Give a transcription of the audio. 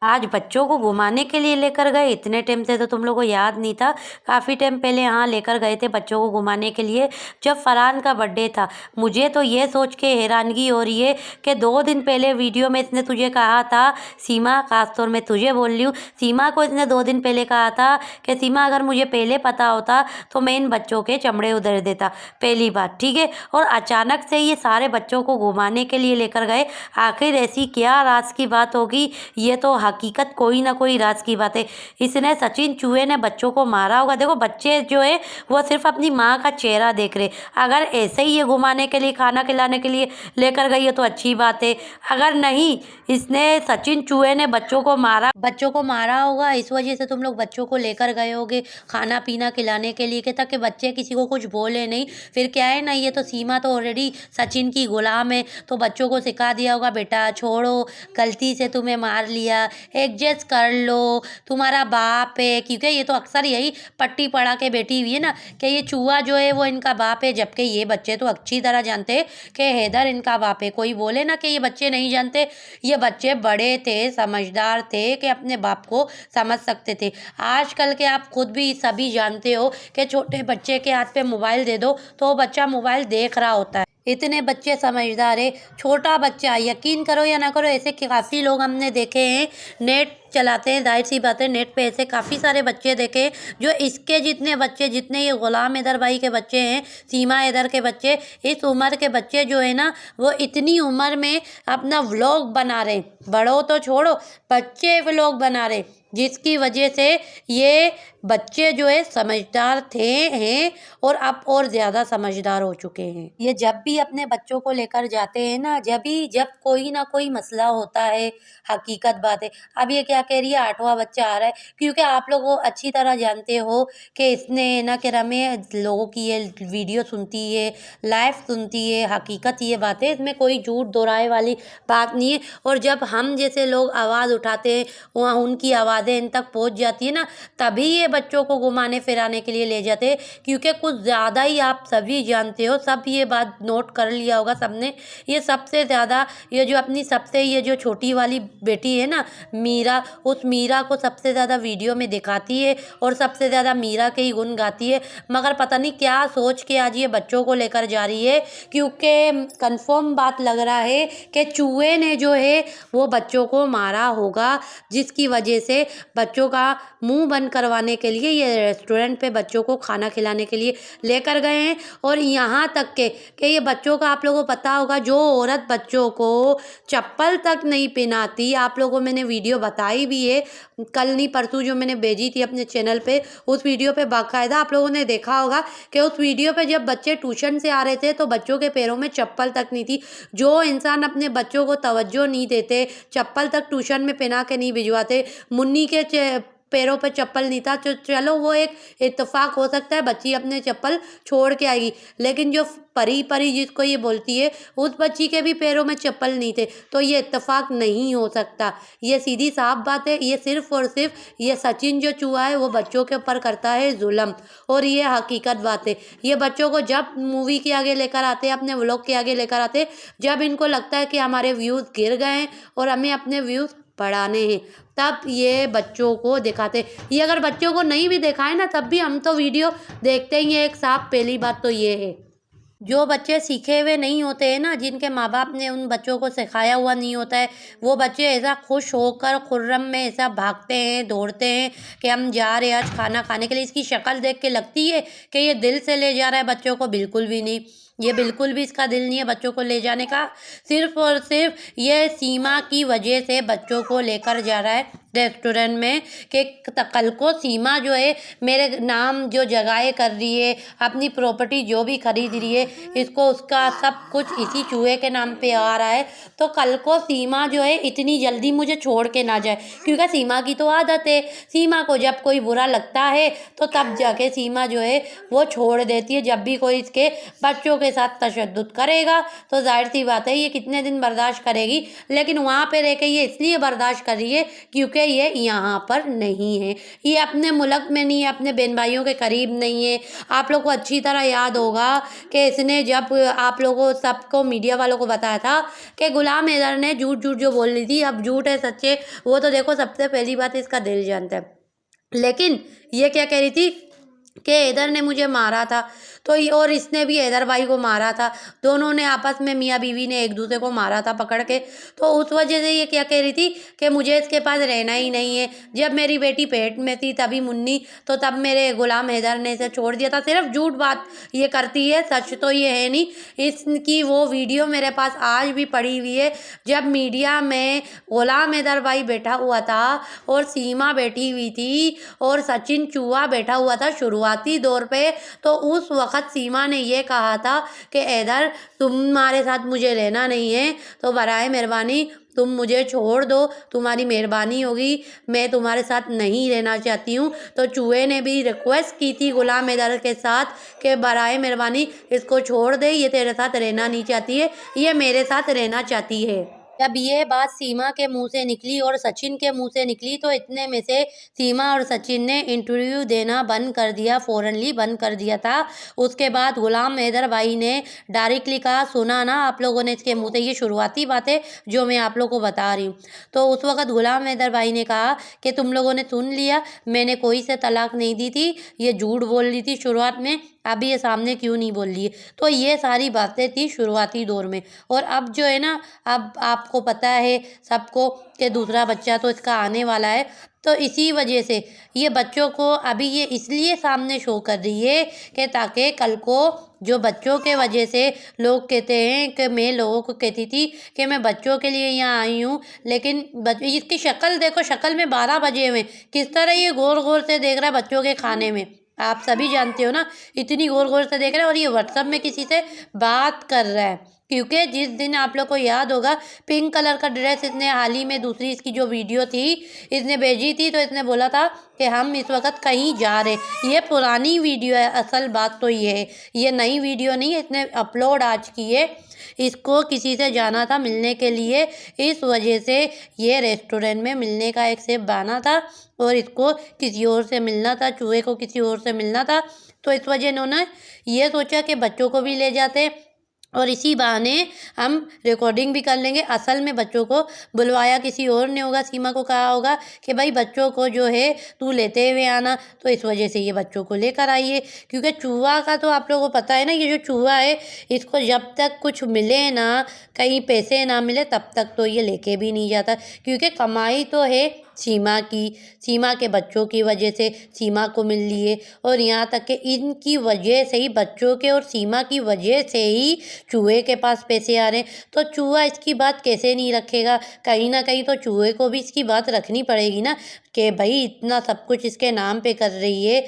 आज बच्चों को घुमाने के लिए लेकर गए। इतने टाइम से तो तुम लोगों को याद नहीं था। काफ़ी टाइम पहले हाँ लेकर गए थे बच्चों को घुमाने के लिए, जब फरहान का बर्थडे था। मुझे तो ये सोच के हैरानगी हो रही है कि 2 दिन पहले वीडियो में इसने तुझे कहा था, सीमा खासतौर में तुझे बोल रही हूँ, सीमा को इसने 2 दिन पहले कहा था कि सीमा अगर मुझे पहले पता होता तो मैं इन बच्चों के चमड़े उधेड़ देता। पहली बात, ठीक है। और अचानक से ये सारे बच्चों को घुमाने के लिए लेकर गए। आखिर ऐसी क्या राज की बात होगी? ये तो हकीकत कोई ना कोई राज की बात है। इसने सचिन चूहे ने बच्चों को मारा होगा। देखो बच्चे जो है वो सिर्फ अपनी माँ का चेहरा देख रहे। अगर ऐसे ही ये घुमाने के लिए, खाना खिलाने के लिए लेकर गई है तो अच्छी बात है। अगर नहीं, इसने सचिन चूहे ने बच्चों को मारा होगा, इस वजह से तुम लोग बच्चों को लेकर गए होगे खाना पीना खिलाने के लिए, कि ताकि बच्चे किसी को कुछ बोले नहीं। फिर क्या है ना, ये तो सीमा तो ऑलरेडी सचिन की गुलाम है, तो बच्चों को सिखा दिया होगा, बेटा छोड़ो, गलती से तुम्हें मार लिया, एडजस्ट कर लो, तुम्हारा बाप है। क्योंकि ये तो अक्सर यही पट्टी पढ़ा के बैठी हुई है ना कि ये चूहा जो है वो इनका बाप है, जबकि ये बच्चे तो अच्छी तरह जानते हैं कि हैदर इनका बाप है। कोई बोले ना कि ये बच्चे नहीं जानते, ये बच्चे बड़े थे, समझदार थे, कि अपने बाप को समझ सकते थे। आजकल के आप खुद भी सभी जानते हो कि छोटे बच्चे के हाथ पे मोबाइल दे दो तो वो बच्चा मोबाइल देख रहा होता है। इतने बच्चे समझदार है। छोटा बच्चा, यकीन करो या ना करो, ऐसे काफ़ी लोग हमने देखे हैं, नेट चलाते हैं, जाहिर सी बात है नेट पे ऐसे काफ़ी सारे बच्चे देखे जो इसके जितने बच्चे, जितने ये गुलाम हैदर भाई के बच्चे हैं, सीमा हैदर के बच्चे, इस उम्र के बच्चे जो है ना, वो इतनी उम्र में अपना व्लॉग बना रहे हैं। बड़ों तो छोड़ो, बच्चे व्लॉग बना रहे, जिसकी वजह से ये बच्चे जो है समझदार थे हैं और अब और ज़्यादा समझदार हो चुके हैं। ये जब भी अपने बच्चों को लेकर जाते हैं ना, जब कोई ना कोई मसला होता है, हकीकत बात है। अब ये क्या कह रही है, 8वां बच्चा आ रहा है, क्योंकि आप लोग वो अच्छी तरह जानते हो कि इसने ना कि रमें लोगों की ये वीडियो सुनती है, लाइव सुनती है, हकीकत ये बात है, इसमें कोई झूठ दोहराए वाली बात नहीं है। और जब हम जैसे लोग आवाज़ उठाते हैं, वहाँ उनकी आवाज़ें इन तक पहुँच जाती है ना, तभी ये बच्चों को घुमाने फिराने के लिए ले जाते हैं। क्योंकि कुछ ज़्यादा ही आप सभी जानते हो, सब ये बात नोट कर लिया होगा सबने, ये सबसे ज़्यादा ये जो छोटी वाली बेटी है ना मीरा, उस मीरा को सबसे ज़्यादा वीडियो में दिखाती है और सबसे ज़्यादा मीरा के ही गुण गाती है। मगर पता नहीं क्या सोच के आज ये बच्चों को लेकर जा रही है, क्योंकि कंफर्म बात लग रहा है कि चूहे ने जो है वो बच्चों को मारा होगा, जिसकी वजह से बच्चों का मुंह बंद करवाने के लिए ये रेस्टोरेंट पे बच्चों को खाना खिलाने के लिए लेकर गए हैं। और यहाँ तक के कि ये बच्चों का, आप लोगों को पता होगा, जो औरत बच्चों को चप्पल तक नहीं पहनाती, आप लोगों को मैंने वीडियो बताई भी है, कल नहीं परसों जो मैंने भेजी थी अपने चैनल पे, उस वीडियो पे बाकायदा आप लोगों ने देखा होगा कि उस वीडियो पे जब बच्चे ट्यूशन से आ रहे थे तो बच्चों के पैरों में चप्पल तक नहीं थी। जो इंसान अपने बच्चों को तवज्जो नहीं देते, चप्पल तक ट्यूशन में पहना के नहीं भिजवाते, मुन्नी के पैरों पर चप्पल नहीं था, तो चलो वो एक इत्तेफाक हो सकता है, बच्ची अपने चप्पल छोड़ के आएगी। लेकिन जो परी परी जिसको ये बोलती है, उस बच्ची के भी पैरों में चप्पल नहीं थे, तो ये इत्तेफाक नहीं हो सकता। ये सीधी साफ बात है। ये सिर्फ और सिर्फ ये सचिन जो चूहा है वो बच्चों के ऊपर करता है जुल्म, और ये हकीकत बात है। ये बच्चों को जब मूवी के आगे लेकर आते हैं, अपने व्लॉग के आगे लेकर आते हैं, जब इनको लगता है कि हमारे व्यूज़ गिर गए हैं और हमें अपने व्यूज़ बढ़ाने हैं, तब ये बच्चों को दिखाते। ये अगर बच्चों को नहीं भी दिखाए ना, तब भी हम तो वीडियो देखते ही हैं एक साथ। पहली बात तो ये है, जो बच्चे सीखे हुए नहीं होते हैं ना, जिनके माँ बाप ने उन बच्चों को सिखाया हुआ नहीं होता है, वो बच्चे ऐसा खुश होकर खुर्रम में ऐसा भागते हैं, दौड़ते हैं कि हम जा रहे हैं आज खाना खाने के लिए। इसकी शक्ल देख के लगती है कि ये दिल से ले जा रहा है बच्चों को, बिल्कुल भी नहीं। ये बिल्कुल भी इसका दिल नहीं है बच्चों को ले जाने का। सिर्फ और सिर्फ ये सीमा की वजह से बच्चों को लेकर जा रहा है रेस्टोरेंट में, कि कल को सीमा जो है मेरे नाम जो जगहें कर रही है, अपनी प्रॉपर्टी जो भी खरीद रही है, इसको उसका सब कुछ इसी चूहे के नाम पे आ रहा है। तो कल को सीमा जो है इतनी जल्दी मुझे छोड़ के ना जाए, क्योंकि सीमा की तो आदत है, सीमा को जब कोई बुरा लगता है तो तब जाके सीमा जो है वो छोड़ देती है, जब भी कोई इसके बच्चों के के साथ तशद्दुद करेगा तो जाहिर सी बात है ये कितने दिन बर्दाश्त करेगी, लेकिन वहाँ पे रह के ये इसलिए बर्दाश्त कर रही है क्योंकि ये यहाँ पर नहीं है, ये अपने मुल्क में नहीं है, अपने बहन भाइयों के करीब नहीं है। आप लोग को अच्छी तरह याद होगा कि इसने जब आप लोगों सबको मीडिया वालों को बताया था कि गुलाम हैदर ने झूठ झूठ जो बोल रही थी, अब झूठ है सच्चे वो तो देखो सबसे पहली बात इसका दिल जानता है। लेकिन ये क्या कह रही थी कि हैदर ने मुझे मारा था, तो और इसने भी हैदर भाई को मारा था, दोनों ने आपस में मियाँ बीवी ने एक दूसरे को मारा था पकड़ के। तो उस वजह से ये क्या कह रही थी कि मुझे इसके पास रहना ही नहीं है। जब मेरी बेटी पेट में थी तभी मुन्नी, तो तब मेरे गुलाम हैदर ने इसे छोड़ दिया था। सिर्फ झूठ बात ये करती है, सच तो ये है नहीं। इसकी वो वीडियो मेरे पास आज भी पड़ी हुई है जब मीडिया में गुलाम हैदर भाई बैठा हुआ था और सीमा बैठी हुई थी और सचिन चूहा बैठा हुआ था शुरुआती दौर पे। तो उस वक़्त सीमा ने ये कहा था कि हैदर तुम्हारे साथ मुझे रहना नहीं है, तो बराए मेहरबानी तुम मुझे छोड़ दो, तुम्हारी मेहरबानी होगी, मैं तुम्हारे साथ नहीं रहना चाहती हूँ। तो चूहे ने भी रिक्वेस्ट की थी गुलाम हैदर के साथ कि बराए मेहरबानी इसको छोड़ दे, ये तेरे साथ रहना नहीं चाहती है, ये मेरे साथ रहना चाहती है। जब ये बात सीमा के मुंह से निकली और सचिन के मुंह से निकली तो इतने में से सीमा और सचिन ने इंटरव्यू देना बंद कर दिया, फौरनली बंद कर दिया था। उसके बाद गुलाम हैदर भाई ने डायरेक्टली कहा, सुना ना आप लोगों ने इसके मुंह से, ये शुरुआती बातें जो मैं आप लोगों को बता रही हूँ। तो उस वक्त गुलाम हैदर भाई ने कहा कि तुम लोगों ने सुन लिया, मैंने कोई से तलाक नहीं दी थी, ये झूठ बोल रही थी शुरुआत में, अभी ये सामने क्यों नहीं बोल रही है। तो ये सारी बातें थी शुरुआती दौर में। और अब जो है ना, अब आपको पता है सबको कि दूसरा बच्चा तो इसका आने वाला है, तो इसी वजह से ये बच्चों को अभी ये इसलिए सामने शो कर रही है कि ताकि कल को जो बच्चों के वजह से लोग कहते हैं कि मैं लोगों को कहती थी कि मैं बच्चों के लिए यहाँ आई हूँ, लेकिन इसकी शक्ल देखो, शक्ल में 12 बजे हुए, किस तरह ये गौर गौर से देख रहा है बच्चों के खाने में, आप सभी जानते हो ना, इतनी गौर गौर से देख रहा है। और ये व्हाट्सएप में किसी से बात कर रहा है, क्योंकि जिस दिन आप लोग को याद होगा पिंक कलर का ड्रेस इसने हाल ही में दूसरी इसकी जो वीडियो थी इसने भेजी थी, तो इसने बोला था कि हम इस वक्त कहीं जा रहे। ये पुरानी वीडियो है, असल बात तो ये है, ये नई वीडियो नहीं है, इसने अपलोड आज की है। इसको किसी से जाना था मिलने के लिए, इस वजह से ये रेस्टोरेंट में मिलने का एक सिर्फ बहाना था और इसको किसी और से मिलना था, चूहे को किसी और से मिलना था। तो इस वजह इन्होंने ये सोचा कि बच्चों को भी ले जाते और इसी बहाने हम रिकॉर्डिंग भी कर लेंगे। असल में बच्चों को बुलवाया किसी और ने होगा, सीमा को कहा होगा कि भाई बच्चों को जो है तू लेते हुए आना, तो इस वजह से ये बच्चों को लेकर आई है। क्योंकि चूहा का तो आप लोगों को पता है ना, ये जो चूहा है इसको जब तक कुछ मिले ना, कहीं पैसे ना मिले, तब तक तो ये लेके भी नहीं जाता, क्योंकि कमाई तो है सीमा की, सीमा के बच्चों की वजह से सीमा को मिल रही है, और यहाँ तक कि इनकी वजह से ही, बच्चों के और सीमा की वजह से ही चूहे के पास पैसे आ रहे हैं। तो चूहा इसकी बात कैसे नहीं रखेगा, कहीं ना कहीं तो चूहे को भी इसकी बात रखनी पड़ेगी ना कि भाई इतना सब कुछ इसके नाम पे कर रही है।